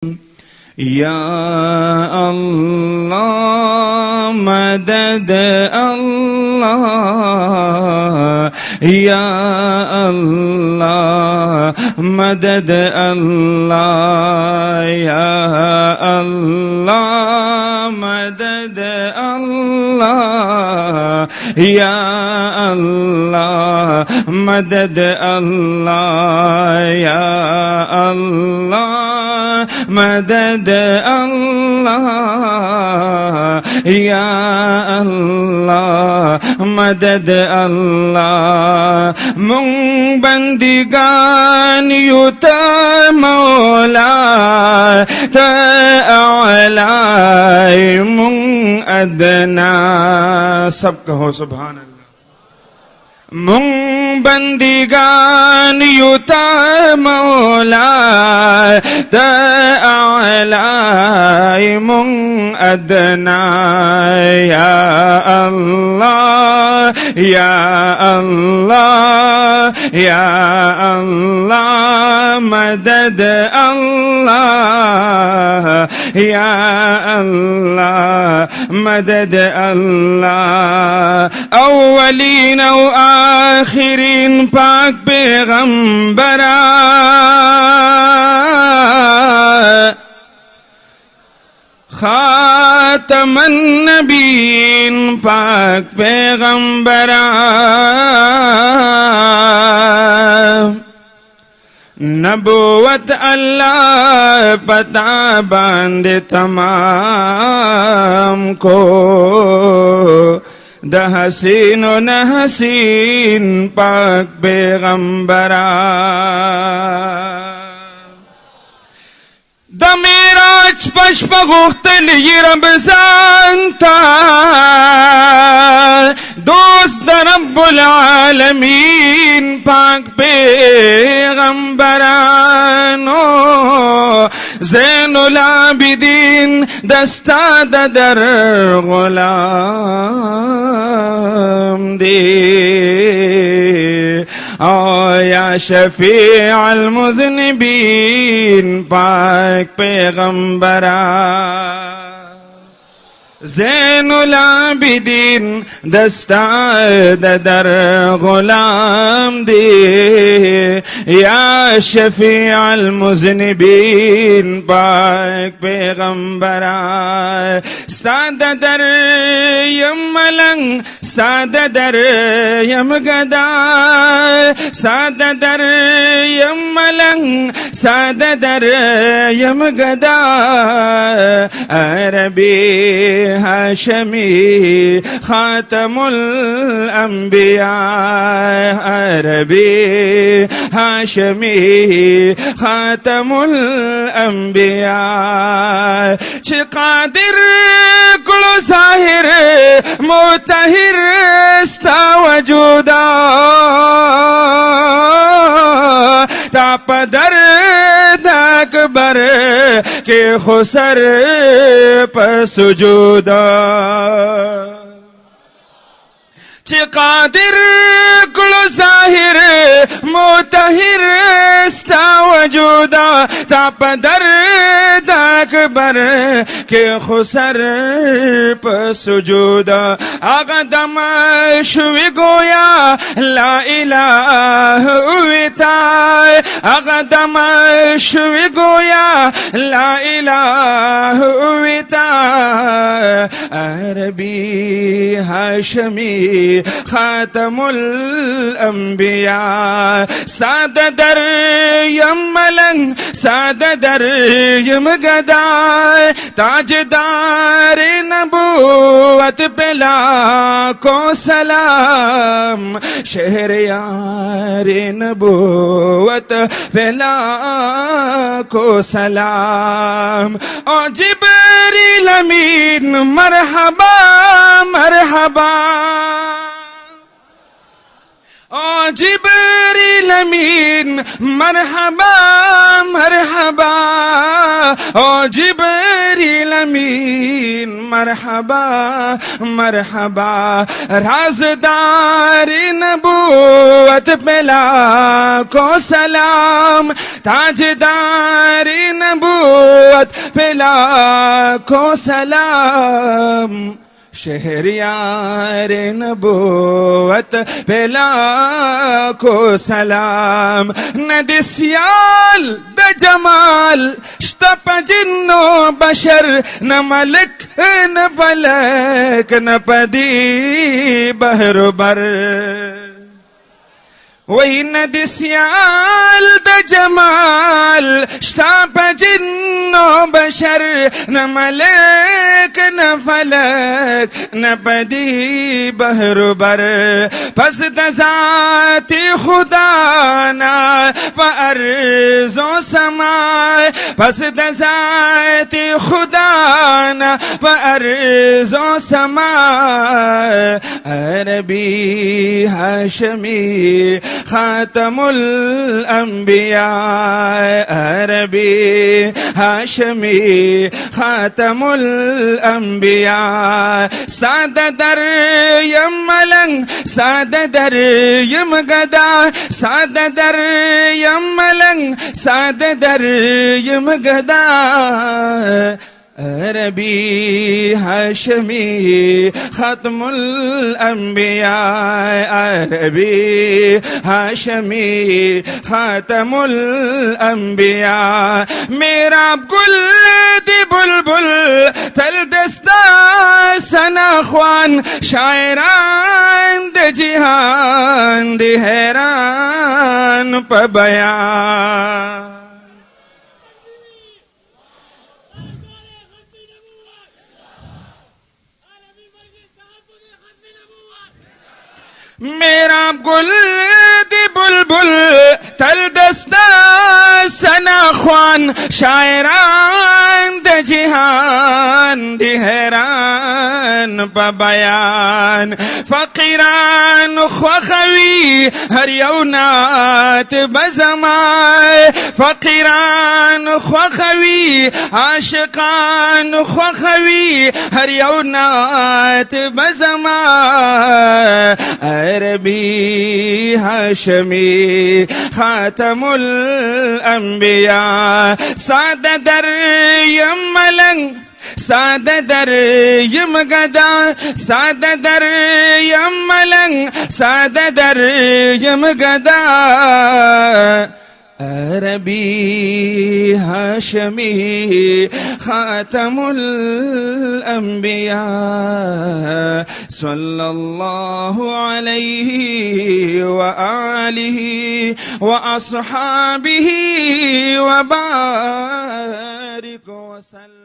या अल्लाह मदद अल्लाह, या अल्लाह मदद अल्लाह, या अल्लाह मदद अल्लाह, या अल्लाह मदद अल्लाह, या अल्लाह मदद अल्लाह, या अल्लाह मदद अल्लाह। मुंग बंदिगान युत मौला तआला मुंग अदना, सब कहो सुभान अल्लाह। मुंग बंदिगान युता मौला तआला मुंग अदना, या अल्लाह या अल्लाह या अल्लाह मदद अल्लाह, या अल्लाह मदद अल्लाह। अव्वलीन व आखिरीन पाक पैगंबरा, खातमन नबीन पाक पैगंबरा, नबूवत अल्लाह पता बांधे तमाम को, दहसीन व नहसीन पाक पैगंबरा। दमेराज पश्प गुख्तल ये रबजानता, दोस्त रब्बुल आलमीन पाक पैगंबरानो, ज़ैनुल आबिदीन दस्ता दर गुलाम दे, ओ या शफीअल मुज़निबीन पाक पैगंबरा। ज़ैनुल आबिदीन दस्ता दर गुलाम दे, या शफीअल मुज़निबीन पाक पैगंबरा। सादा दर यम मलंग, सादा दर यम गदा, सादा दर यम मलंग, सादा दर यम गदा। अरबी हाशमी खातमुल अंबिया, अरबी हाशमी खातमुल अंबिया। चिकादिर कुल ज़ाहिर मुतहिर स्ता वजूदा, तापदर अकबर के खुसर पर सुजूदा। चिकादिर कुल ज़ाहिर मुतहिर स्ता वजूदा, तापदर अकबर के खुसर पर सुजूदा। आगदम शुवी गोया ला इलाहा उविताय, आगदम शुवी गोया ला इलाहा उविताय। अरबी हाशमी खातमुल अंबिया, सादा दर यम मलंग, सादा दर यम गदा। ताजदार नबूवत पे लाखों सलाम, शहरयार नबूवत पे लाखों सलाम। और जिब्रील अमीन मरहबा मरहबा, ओ जिब्रील अमीन मरहबा मरहबा, ओ जिब्रील अमीन मरहबा मरहबा, राज़दार नबूवत पे लाखों सलाम, ताजदार नबूवत पे लाखों सलाम, शहरियार नबूवत पे लाखों सलाम, नदिस्याल द जमाल श्तप जिन्नो बशर, न मलिक न फलक न पदी बहरोबर, वही नदिस्याल द जमाल श्ताप जिन्नो बशर, न मलिक न फलक न पदी बहरोबर, पस दजाती खुदा ना अर्ज़ो समाए, पस दजाती खुदा ना अर्ज़ो समाए, अरबी हाशमी खातमुल अंबिया, अरबी हाशमी खातमुल अंबिया, सादा दर यमलंग सादा दर यम गदा, सादा दर यमलंग सादा दर यम गदा, अरबी हाशमी खत्मुल अंबिया, अरबी हाशमी खत्मुल अंबिया, मेरा गुल दी बुलबुल तल दस्ता सना ख्वान, शायरान दे जिहान दे हैरान प बयान, मेरा गुल दी बुलबुल तल दस्ता सना ख्वान, शायरान द जिहान दी हैरान प बयान, फकीरान ख्वखवी हर यौनात बजमाए, फकीरान ख्वखवी आशिकान ख्वखवी हर यौनात बजमाए, अरबी हाशमी खातमुल अंबिया, सादा दर यमलंग सादा दर यम गदा, सादा दर यमलंग सादा दर यम गदा, अरबी हाशमी खातमुल अंबिया, सल्लल्लाहु अलैहि व आलिहि व अस्हाबिहि व बारिक व सल्लिम।